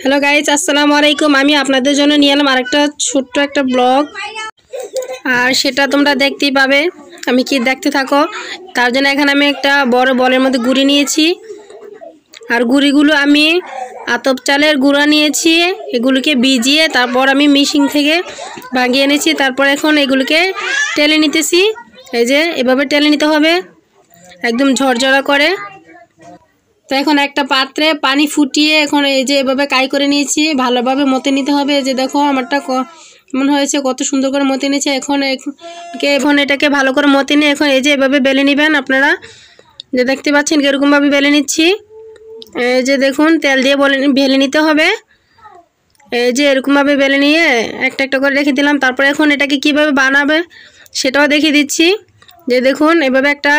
Hello guys, আসসালামু আলাইকুম। আমি আপনাদের জন্য নিয়ে এলাম আরেকটা ছোট্ট একটা ব্লগ, আর সেটা তোমরা দেখতেই পাবে। আমি কি দেখতে থাকো। তার জন্য এখানে আমি একটা বড় বলের মধ্যে গুঁড়ি নিয়েছি, আর গুঁড়িগুলো আমি আতপ চালের গুঁড়া নিয়েছি। এগুলোকে ভিজিয়ে তারপর আমি মেশিন থেকে ভাঙিয়ে এনেছি। তারপর এখন এগুলোকে টেলে নিতেছি। এই যে এভাবে টেলে নিতে হবে, একদম ঝরঝরা করে। তো এখন একটা পাত্রে পানি ফুটিয়ে এখন এই যে এভাবে কাই করে নিয়েছি, ভালোভাবে মতে নিতে হবে। এই যে দেখো আমারটা কেমন হয়েছে, কত সুন্দর করে মতে নিয়েছে। এখন এটাকে ভালো করে মতে নিয়ে এখন এই যে এভাবে বেলে নেবেন। আপনারা যে দেখতে পাচ্ছেন কীরকমভাবে বেলে নিচ্ছি। এই যে দেখুন, তেল দিয়ে বেলে নিতে হবে। এই যে এরকমভাবে বেলে নিয়ে একটা একটা করে রেখে দিলাম। তারপরে এখন এটাকে কিভাবে বানাবে সেটাও দেখিয়ে দিচ্ছি। যে দেখুন, এভাবে একটা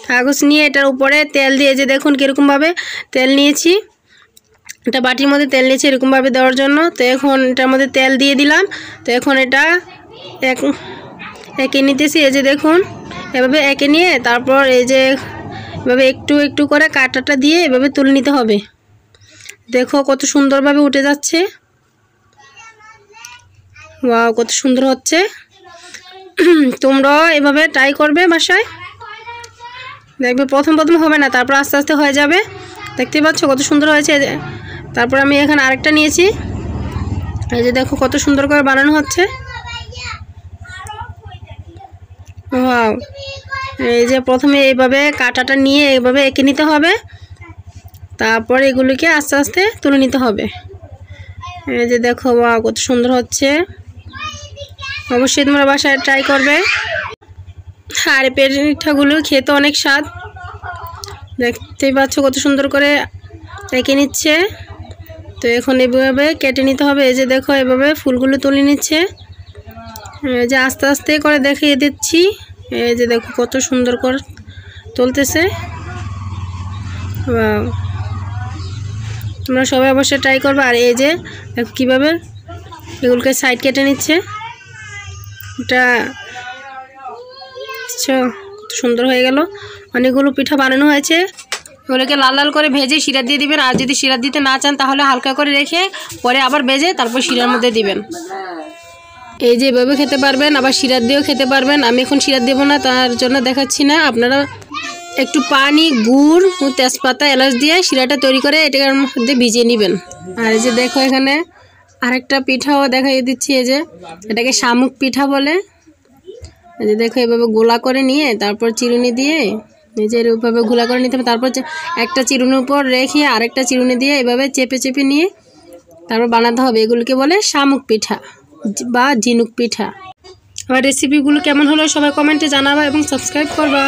কাগজ নিয়ে এটার উপরে তেল দিয়ে, যে দেখুন কীরকমভাবে তেল নিয়েছি। এটা বাটির মধ্যে তেল নিয়েছি এরকমভাবে দেওয়ার জন্য। তো এখন এটার মধ্যে তেল দিয়ে দিলাম। তো এখন এটা এঁকে নিতেছি। এই যে দেখুন, এভাবে এঁকে নিয়ে তারপর এই যে এভাবে একটু একটু করে কাঁটাটা দিয়ে এভাবে তুলে নিতে হবে। দেখো কত সুন্দরভাবে উঠে যাচ্ছে। ওয়াও, কত সুন্দর হচ্ছে। তোমরাও এভাবে ট্রাই করবে বাসায়, দেখবে প্রথম হবে না, তারপর আস্তে আস্তে হয়ে যাবে। দেখতে পাচ্ছ কত সুন্দর হয়েছে। তারপর আমি এখানে আরেকটা নিয়েছি। এই যে দেখো কত সুন্দর করে বানানো হচ্ছে। ওয়াও, এই যে প্রথমে এইভাবে কাঁটাটা নিয়ে এইভাবে এঁকে নিতে হবে, তারপর এগুলিকে আস্তে আস্তে তুলে নিতে হবে। এই যে দেখো, ওয়াও কত সুন্দর হচ্ছে। অবশ্যই তোমরা বাসায় ট্রাই করবে। আর পিঠাগুলো খেতে অনেক স্বাদ। দেখতেই পাচ্ছ কত সুন্দর করে এঁকে নিচ্ছে। তো এখন এভাবে কেটে নিতে হবে। এই যে দেখো এভাবে ফুলগুলো তুলে নিচ্ছে। এই যে আস্তে আস্তে করে দেখিয়ে দিচ্ছি। এই যে দেখো কত সুন্দর করে তুলতেছে। ওয়াও, তোমরা সবাই অবশ্যই ট্রাই করবে। আর এই যে দেখো কীভাবে এগুলোকে সাইড কেটে নিচ্ছে। এটা কত সুন্দর হয়ে গেল। অনেকগুলো পিঠা বানানো হয়েছে। ওগুলোকে লাল লাল করে ভেজে শিরা দিয়ে দিবেন। আর যদি শিরা দিতে না চান তাহলে হালকা করে রেখে পরে আবার ভেজে তারপর শিরার মধ্যে দিবেন। এই যে এভাবে খেতে পারবেন, আবার শিরার দিয়েও খেতে পারবেন। আমি এখন শিরা দেব না, তার জন্য দেখাচ্ছি না। আপনারা একটু পানি, গুড়, তেজপাতা, এলাচ দিয়ে শিরাটা তৈরি করে এটার মধ্যে ভিজিয়ে নেবেন। আর এই যে দেখো এখানে আরেকটা পিঠাও দেখাই দিচ্ছি। এই যে এটাকে শামুক পিঠা বলে। এই যে দেখো এভাবে গোলা করে নিয়ে তারপর চিরুনি দিয়ে নিজের ওইভাবে গোলা করে নিতে হবে। তারপর একটা চিরুনির উপর রেখে আরেকটা চিরুনি দিয়ে এভাবে চেপে চেপে নিয়ে তারপর বানাতে হবে। এগুলোকে বলে শামুক পিঠা বা ঝিনুক পিঠা। আমার রেসিপিগুলো কেমন হলো সবাই কমেন্টে জানাবা এবং সাবস্ক্রাইব করবা।